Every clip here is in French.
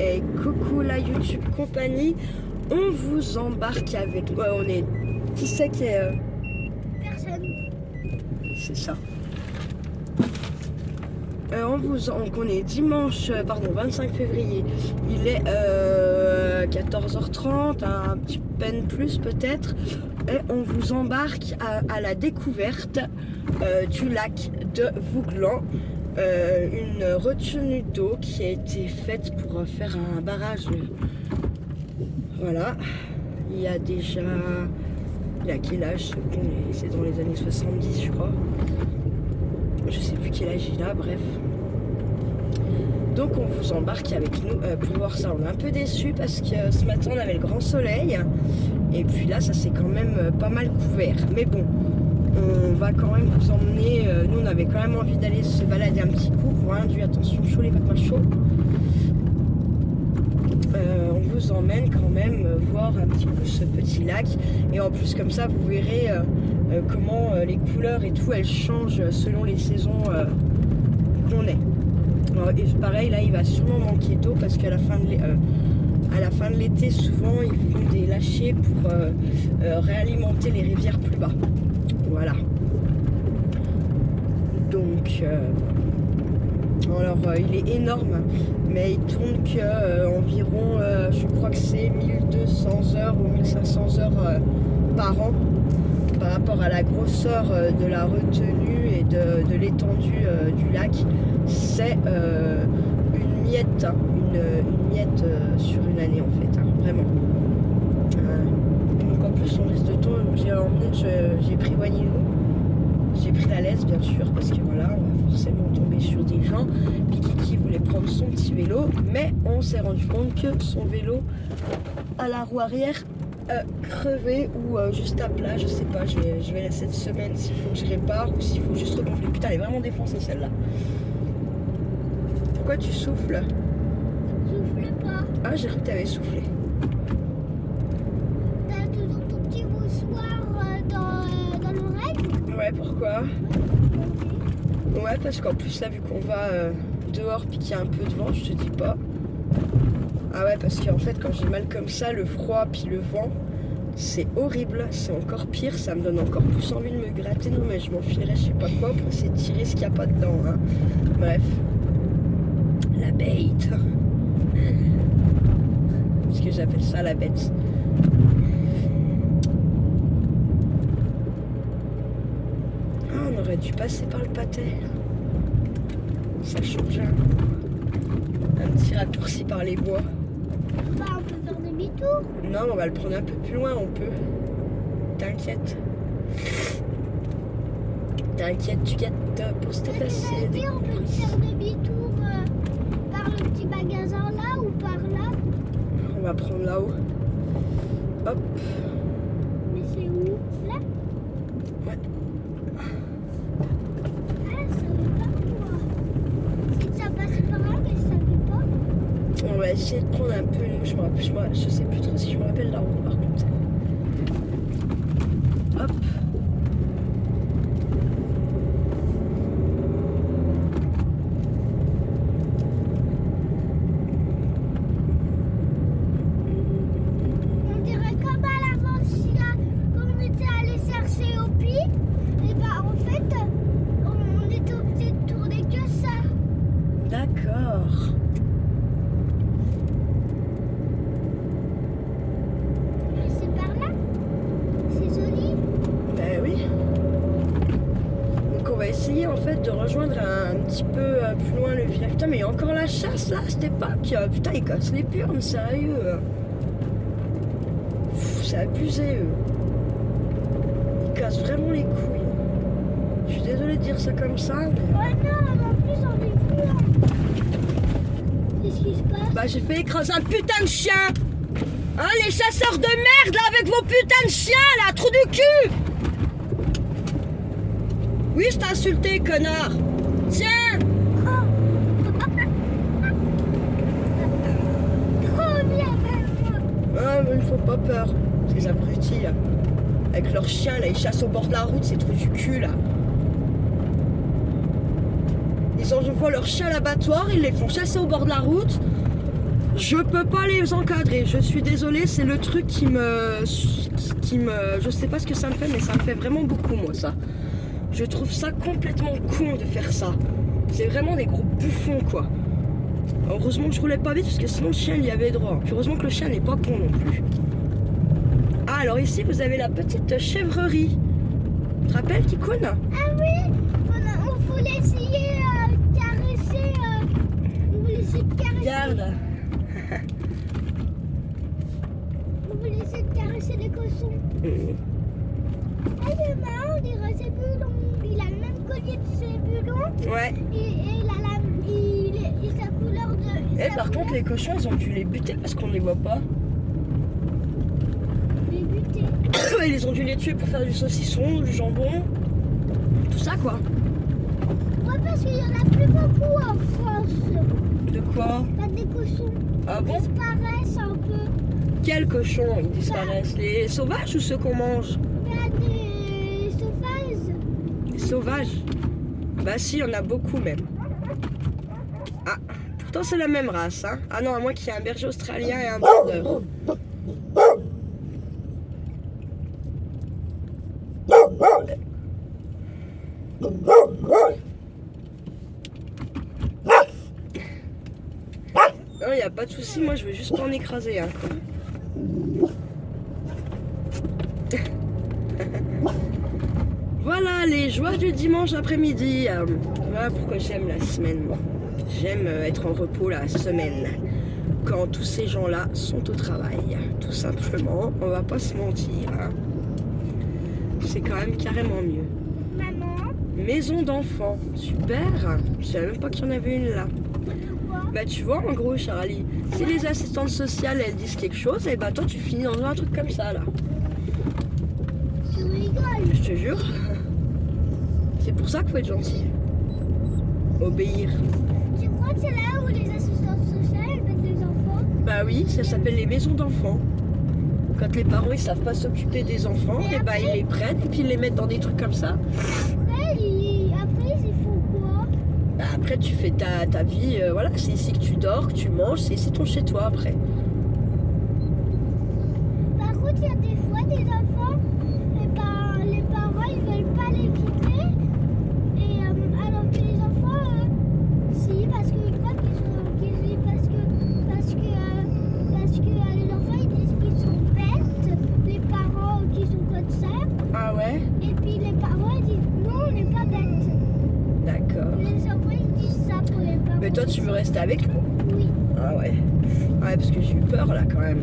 Et coucou la YouTube compagnie, on vous embarque avec... Ouais, on est... Qui c'est qui est... Personne. C'est ça. On est dimanche, 25 février. Il est 14h30, un petit peine plus peut-être. Et on vous embarque à la découverte du lac de Vouglan. Une retenue d'eau qui a été faite pour faire un barrage. Voilà. Il y a déjà... Il y a quel âge? C'est dans les années 70 je crois. Je sais plus quel âge il a, bref. Donc on vous embarque avec nous pour voir ça. On est un peu déçus parce que ce matin on avait le grand soleil. Et puis là ça s'est quand même pas mal couvert. Mais bon, on va quand même vous emmener. Nous on avait quand même envie d'aller se balader un petit coup. Pour rien du attention chaud, les patins chauds. On vous emmène quand même voir un petit peu ce petit lac. Et en plus comme ça vous verrez comment les couleurs et tout elles changent selon les saisons qu'on est. Et pareil là il va sûrement manquer d'eau parce qu'à la fin de l'été souvent ils font des lâchers pour réalimenter les rivières plus bas. Voilà. Donc alors il est énorme mais il tourne que environ je crois que c'est 1200 heures ou 1500 heures par an par rapport à la grosseur de la retenue et de l'étendue du lac. C'est une miette, hein, une miette sur une année en fait, hein, vraiment. Donc en plus on risque de tomber, j'ai pris Wanilou, j'ai pris la laisse bien sûr parce que voilà, on va forcément tomber sur des gens. Puis Kiki voulait prendre son petit vélo, mais on s'est rendu compte que son vélo à la roue arrière crevé ou juste à plat, je sais pas, je vais cette semaine s'il faut que je répare ou s'il faut juste regonfler. Putain elle est vraiment défoncée celle-là. Pourquoi tu souffles? Souffle pas. Ah j'ai cru que t'avais soufflé. T'as toujours ton petit moussoir dans l'oreille? Ouais pourquoi? Ouais parce qu'en plus là vu qu'on va dehors puis qu'il y a un peu de vent, je te dis pas. Ah ouais parce qu'en fait quand j'ai mal comme ça, le froid puis le vent, c'est horrible, c'est encore pire, ça me donne encore plus envie de me gratter. Non mais je m'enfilerais je sais pas quoi pour essayer de tirer ce qu'il n'y a pas dedans, hein. Bref. La bête. Parce que j'appelle ça la bête. Ah on aurait dû passer par le pâté. Ça change un petit raccourci par les bois. Bah, on peut faire demi-tour. Non, on va le prendre un peu plus loin, on peut. T'inquiète. T'inquiète, tu guettes, pose tes fesses. On peut faire demi-tour par le petit magasin là ou par là. On va prendre là-haut. Hop. Mais c'est où? Là? Ouais. Ah, ça veut pas moi. Si ça passe par là, mais ça veut pas. On va essayer de prendre un peu. Je sais plus trop si je me rappelle la route par contre. Hop. On dirait comme à l'Avancia, quand on était allé chercher au puits. Et bah en fait, on était obligé de tourner que ça. D'accord. Mais c'est par là. C'est joli. Ben oui. Donc on va essayer en fait de rejoindre un petit peu plus loin le village. Putain mais il y a encore la chasse là à cette époque. Putain ils cassent les purnes, sérieux. C'est abusé eux. Ils cassent vraiment les couilles. Je suis désolée de dire ça comme ça. Mais... Ouais non, en plus on est vu là. Qu'est-ce qui se passe? Bah j'ai fait écraser un putain de chien. Hein les chasseurs de merde là avec vos putains de chiens là, trou du cul. Oui je t'ai insulté connard. Tiens. Trop bien, Ah mais il faut pas peur. Ces abrutis là. Avec leurs chiens là, ils chassent au bord de la route, ces trous du cul là. Ils envoient leurs chiens à l'abattoir, ils les font chasser au bord de la route. Je peux pas les encadrer, je suis désolée, c'est le truc qui me... Je sais pas ce que ça me fait, mais ça me fait vraiment beaucoup, moi, ça. Je trouve ça complètement con de faire ça. C'est vraiment des gros bouffons, quoi. Heureusement que je roulais pas vite, parce que sinon le chien il y avait droit. Puis heureusement que le chien n'est pas con non plus. Ah, alors ici, vous avez la petite chèvrerie. Tu te rappelles, Kikoun? Ah oui, on voulait essayer de caresser. On voulait essayer de caresser. Regarde. On voulait essayer de caresser les cochons. Ah, c'est marrant, on dirait ses bulons. Il a le même collier que ses bulons. Ouais. Et sa couleur de. Et par contre, les cochons, ils ont dû les buter parce qu'on ne les voit pas. Les buter. Ils ont dû les tuer pour faire du saucisson, du jambon. Tout ça, quoi. Ouais, parce qu'il y en a plus beaucoup en France. De quoi? Pas des cochons. Ah Ils bon? disparaissent un peu. Quels cochons ils disparaissent? Les sauvages ou ceux qu'on mange? Il y a des sauvages. Les sauvages? Bah si, il y en a beaucoup même. Ah, pourtant c'est la même race, hein. Ah non, à moins qu'il y ait un berger australien et un border. Non, il n'y a pas de souci, moi je veux juste pas en écraser un, quoi. Voilà les joies du dimanche après-midi. Voilà pourquoi j'aime la semaine, moi. J'aime être en repos la semaine. Quand tous ces gens-là sont au travail. Tout simplement, on va pas se mentir. Hein. C'est quand même carrément mieux. Maman, Maison d'enfants, super. Je savais même pas qu'il y en avait une là. pourquoi? Bah tu vois, en gros Charlie, si les assistantes sociales elles disent quelque chose, et bah toi tu finis dans un truc comme ça là. Tu rigoles. Je te jure. C'est pour ça qu'il faut être gentil. Obéir. Tu crois que c'est là où les assistantes sociales mettent les enfants? Bah oui, ça s'appelle les maisons d'enfants. Quand les parents ils savent pas s'occuper des enfants, et bah ils les prennent et puis ils les mettent dans des trucs comme ça. Après, ils font quoi? Bah, après tu fais ta vie, voilà, c'est ici que tu dors, que tu manges, c'est ici ton chez toi après. Par contre, il y a des fois des enfants, et ben, les parents ils veulent pas les quitter. Et alors que les enfants, si, parce qu'ils croient qu'ils sont. Parce que les enfants ils disent qu'ils sont bêtes, les parents qui sont comme ça. Ah ouais? Et puis les parents ils disent non, on n'est pas bêtes. D'accord. Les enfants ils disent ça pour les parents. Mais toi tu veux rester avec nous? Oui. Ah ouais. Ouais, parce que j'ai eu peur là quand même.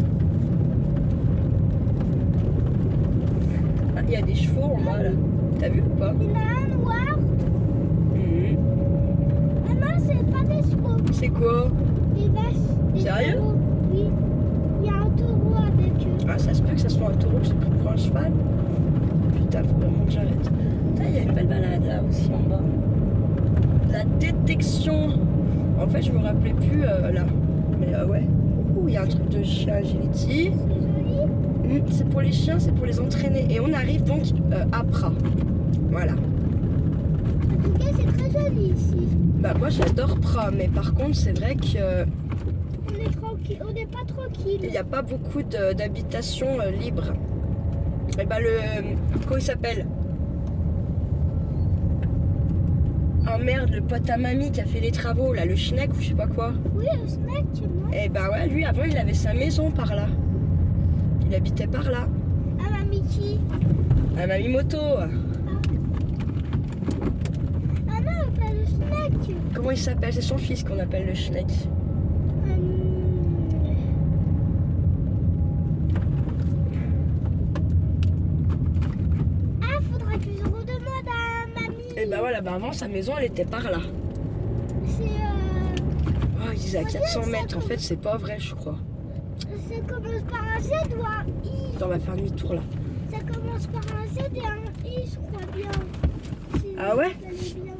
Ah, il y a des chevaux en bas là. T'as vu ou pas? Il y en a un noir. Mhm. Ah non, c'est pas des chevaux. C'est quoi? Des vaches. Des Sérieux? taureaux. Oui. Il y a un taureau avec eux. Ah, ça se peut que ça soit un taureau que j'ai pris pour un cheval. Putain, faut vraiment que j'arrête. Putain, il y a une belle balade là aussi en bas. La détection. En fait, je me rappelais plus là. Mais ouais. Ouh, il y a un truc de chien agility. C'est joli. C'est pour les chiens, c'est pour les entraîner. Et on arrive donc à Pras. Voilà. En tout cas, c'est très joli ici. Bah moi j'adore Pras, mais par contre c'est vrai que On est tranquille. On n'est pas tranquille. il n'y a pas beaucoup d'habitations libres. Et bah comment il s'appelle? Oh merde, le pote à mamie qui a fait les travaux là, le schneck ou je sais pas quoi. Oui, le snack, moi. Et bah ouais, lui avant il avait sa maison par là. Il habitait par là. Ah, ma Mickey. À Mamie Moto. Ah non, pas le snack. Comment il s'appelle? C'est son fils qu'on appelle le schneck. Ah, faudra que je redemande à mamie. Et bah voilà, bah avant sa maison elle était par là. C'est Oh, il disait à 400 mètres, en fait c'est pas vrai je crois. ça commence par un Z ou un I. Attends, on va faire demi-tour là. Ça commence par un Z et un I, je crois bien. Ah ouais? Ça allait bien.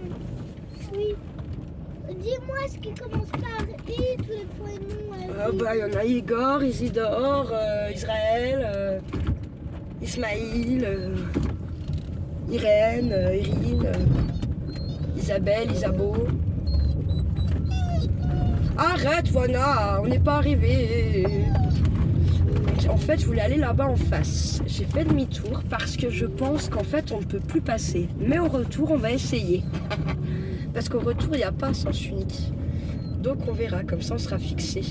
Oui. Dis-moi ce qui commence par I, tous les prénoms. Ah bah il y en a Igor, Isidore, Israël, Ismaïl, Irène, Irine, Isabelle, Isabeau. Arrête, voilà, on n'est pas arrivé. En fait, je voulais aller là-bas en face. J'ai fait demi-tour parce que je pense qu'en fait, on ne peut plus passer. Mais au retour, on va essayer. Parce qu'au retour, il n'y a pas sens unique. Donc, on verra. Comme ça, on sera fixé.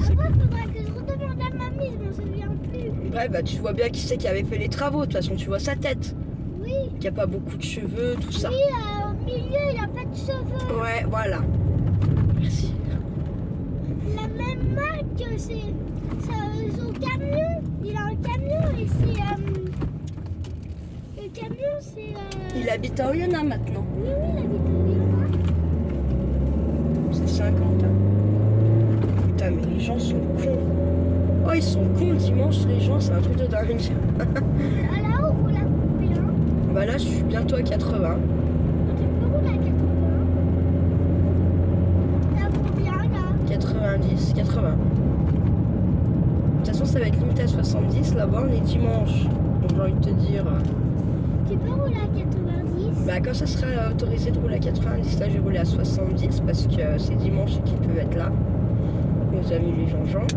Après, il faudra que je redemande à mamie, je m'en souviens plus. Ouais, bah, tu vois bien qui c'est qui avait fait les travaux. De toute façon, tu vois sa tête. Oui, Il n'y a pas beaucoup de cheveux, tout ça. oui, au milieu, il a pas de cheveux. Ouais, voilà. Merci. La même marque, c'est son camion. Il a un camion et c'est. Le camion, c'est. Il habite à Oyonnax maintenant. Oui, il habite au Lyon. C'est 50 ans. Putain, mais les gens sont cons. Oh, ils sont cons le dimanche, les gens, c'est un truc de dingue. À la haut, on l'a coupé, hein. Bah là, je suis bientôt à 80. Tu peux rouler à 80. T'as combien là? 90, 80. De toute façon, ça va être limité à 70. Là-bas, on est dimanche. Donc, j'ai envie de te dire. Tu peux rouler à 90. Bah, quand ça sera autorisé de rouler à 90, là, je vais rouler à 70 parce que c'est dimanche et qu'ils peuvent être là. Nos amis, les Jean-Jean.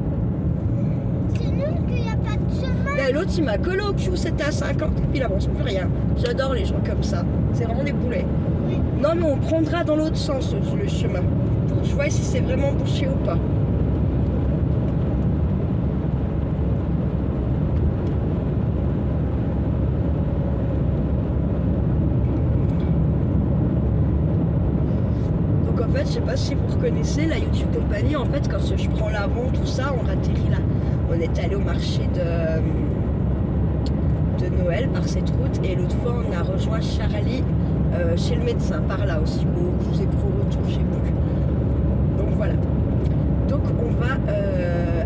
C'est nul qu'il n'y a pas de chemin. Là, l'autre, il m'a collé au cul, c'était à 50 et puis il avance plus rien. J'adore les gens comme ça. C'est vraiment des poulets. Oui. Non, mais on prendra dans l'autre sens le chemin. Pour que je vois si c'est vraiment bouché ou pas. Donc en fait, je sais pas si vous reconnaissez la YouTube Company. En fait, quand je prends l'avant, tout ça, on atterrit là. On est allé au marché de Noël par cette route et l'autre fois, on a rejoint Charlie chez le médecin par là aussi. Ou vous ai pro retour, je sais plus. Donc voilà. Donc on va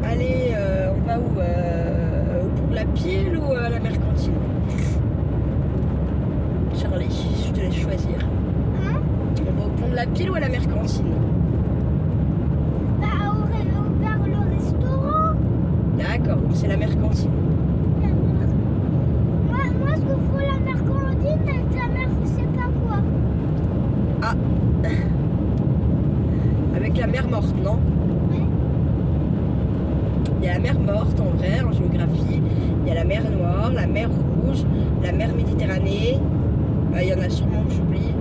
aller, on va où pour la pile ou à la mercantile? Charlie, je te laisse choisir. Hein? On va au pont de la pile ou à la mercantile? Bah, vers le restaurant. D'accord, donc c'est la mercantile. Moi, ce qu'il faut la mercantile avec la mer, je sais pas quoi. Ah. Avec la mer morte, non? Ouais. Il y a la mer morte en vrai, en géographie. Il y a la mer Noire, la mer Rouge, la mer Méditerranée. Il y en a sûrement que j'oublie.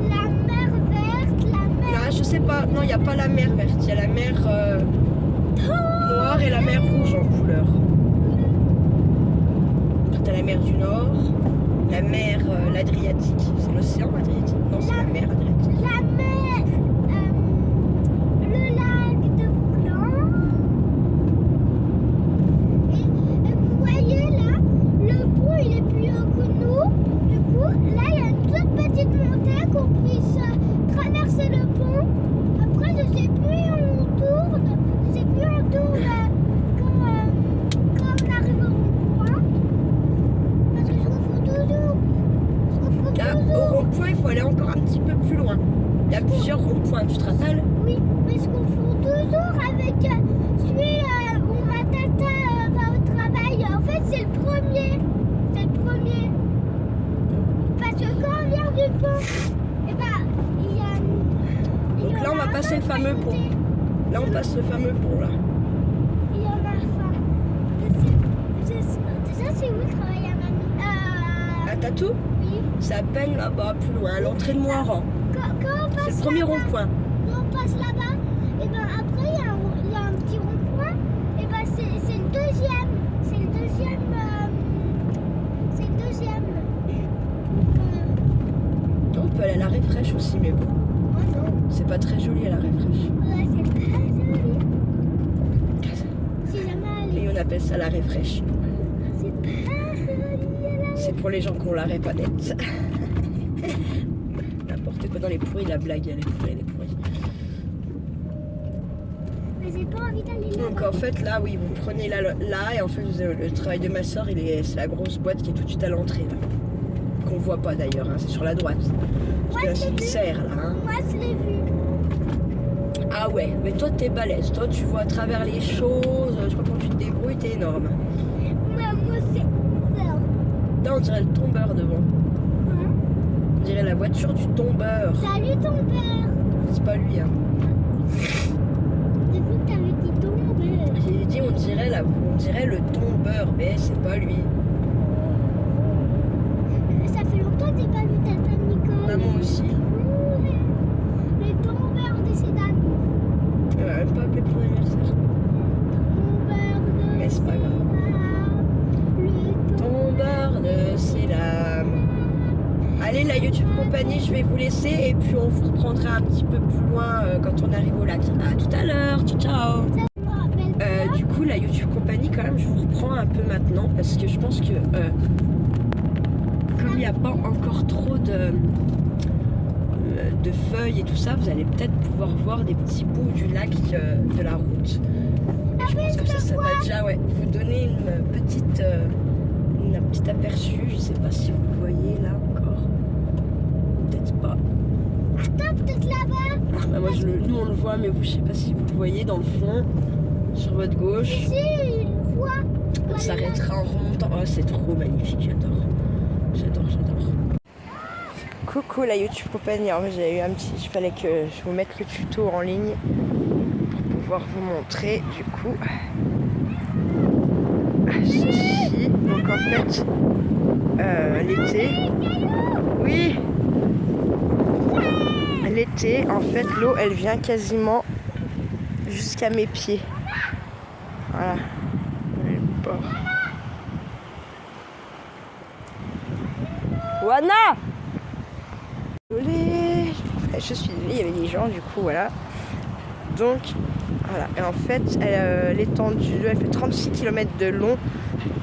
La mer verte, la mer. Là, je sais pas. Non, il n'y a pas la mer verte. Il y a la mer Noire et la mer Rouge en couleur. T'as la mer du Nord, la mer l'Adriatique. C'est l'océan Adriatique? Non, c'est la mer Adriatique. La mer. Le lac de Blanc. Et vous voyez là, le pont il est plus haut que nous. Du coup, là il y a une toute petite montée qu'on puisse traverser le pont. Après, je sais plus où on tourne. Je sais plus où on tourne quand on arrive au rond-point. Parce que je confonds toujours. Là, au rond-point, il faut aller encore un petit peu plus loin. Il y a plusieurs ronds-points, tu te rappelles? Oui, mais je confonds toujours avec celui où ma tata va au travail. En fait, c'est le premier. C'est le premier. Parce que quand on vient du pont, eh ben, il y a. Donc là, on va passer le fameux pont. Là, on passe le fameux pont, là. Il y en a enfin. Déjà, c'est où le travail à mamie? À Tatou? Oui. C'est à peine là-bas, plus loin, à l'entrée de Moiran. Quand on C'est passe le premier là-bas, rond-point. quand on passe là-bas, et ben après, il y a un petit rond-point. Et ben, c'est le deuxième. C'est le deuxième. C'est le deuxième. On peut aller à l'arrêt fraîche aussi, mais bon, Moi, non. c'est pas très joli à l'arrêt fraîche. Ouais, c'est pas joli. Si jamais Et aller. on appelle ça l'arrêt fraîche. C'est pas joli. Là. C'est pour les gens qui ont l'arrêt pas net. N'importe quoi dans les pourris, la blague, elle est pourrie, elle est pourrie. Mais j'ai pas envie d'aller là. Donc en fait, là, oui, vous prenez là, et en fait, le travail de ma soeur, c'est la grosse boîte qui est tout de suite à l'entrée, là. Qu'on voit pas d'ailleurs, hein, c'est sur la droite. Parce que là, c'est une serre, là. Hein. Moi, je l'ai vu. Ah ouais, mais toi, t'es balèze. Toi, tu vois à travers les choses. Je crois que quand tu te débrouilles, t'es énorme. Moi, c'est peur. Là, on dirait le tombeur devant. On dirait la voiture du tombeur. Salut ton père. c'est pas lui. Hein. J'ai cru que t'avais dit tombeur. J'ai dit on dirait le tombeur, mais c'est pas lui. Ça fait longtemps que t'as pas vu Tata Nicole. Maman aussi. Le tombeur de Cédane. Elle m'a même pas appelé pour l'anniversaire. Mais c'est pas grave. Tombeur de ses lames. Allez, la YouTube compagnie, je vais vous laisser et puis on vous reprendra un petit peu plus loin quand on arrive au lac. À tout à l'heure, ciao ciao. Du coup, la YouTube compagnie, quand même, je vous reprends un peu maintenant parce que je pense que comme il n'y a pas encore trop de feuilles et tout ça, vous allez peut-être pouvoir voir des petits bouts du lac de la route. Et je pense que ça va déjà vous donner un petit aperçu. Je sais pas si vous voyez là encore. Peut-être pas. Attends, peut-être là-bas. Bah moi, nous on le voit, mais vous, je sais pas si vous le voyez dans le fond, sur votre gauche. Ici, une fois. On s'arrêtera en remontant. Oh, c'est trop magnifique, j'adore. J'adore. Coucou la YouTube compagnie. Alors, j'ai eu il fallait que je vous mette le tuto en ligne pour pouvoir vous montrer du coup ceci. Donc en fait, l'été, oui, l'été, en fait, l'eau elle vient quasiment jusqu'à mes pieds. Voilà, le bord. Wana! Désolée, je suis désolée, il y avait des gens du coup, voilà. Donc, voilà. Et en fait, l'étendue, elle fait 36 km de long.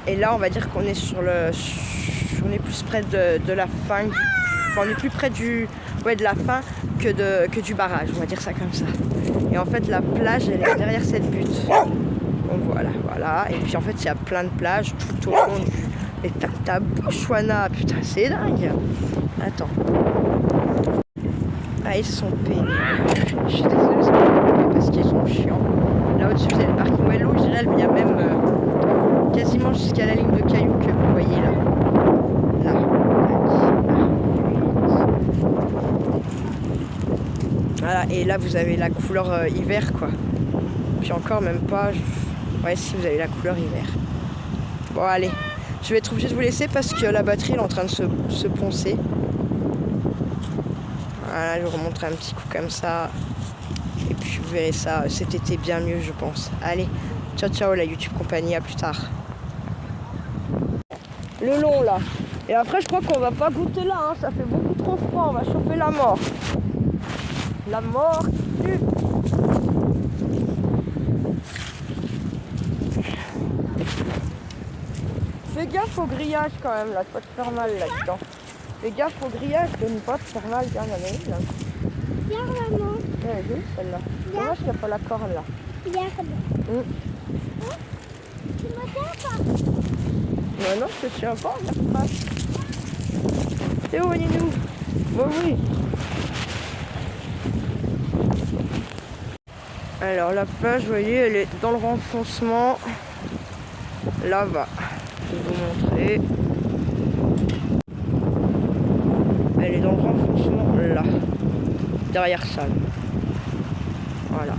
Et là, on va dire qu'on est on est plus près de la fin. On est plus près de la fin que du barrage, on va dire ça comme ça. Et en fait, la plage, elle est derrière cette butte. Donc voilà. Et puis en fait, il y a plein de plages tout au long et ta bouche, Wana, putain, c'est dingue. Attends. Ah, ils sont pénibles. Je suis désolée, c'est pas parce qu'ils sont chiants. Là au-dessus, vous avez le parking Wello. Il y a même quasiment jusqu'à la ligne de cailloux que vous voyez là. Là. Voilà, et là vous avez la couleur hiver quoi. Puis encore même pas. Ouais, si vous avez la couleur hiver. Bon, allez. Je vais être obligée de vous laisser parce que la batterie elle est en train de se poncer. Voilà, je vous remonterai un petit coup comme ça. Et puis vous verrez ça cet été bien mieux, je pense. Allez, ciao la YouTube compagnie, à plus tard. Le long là. Et après je crois qu'on va pas goûter là, hein. Ça fait beaucoup trop froid, on va choper la mort. La mort qui tue. Fais gaffe au grillage quand même là, tu vas te faire mal là-dedans. Fais gaffe au grillage de ne pas te faire mal, regarde la main là. Regarde, maman. Ouais, jolie celle-là. Dommage qu'il n'y a pas la corne là. Regarde. Tu me tiens pas? Non, je te tiens pas, regarde pas. T'es où, Ninou? Bon, oui. Alors la plage, vous voyez, elle est dans le renfoncement. Là-bas. Je vais vous montrer. Elle est dans le renfoncement là. Derrière ça. Voilà.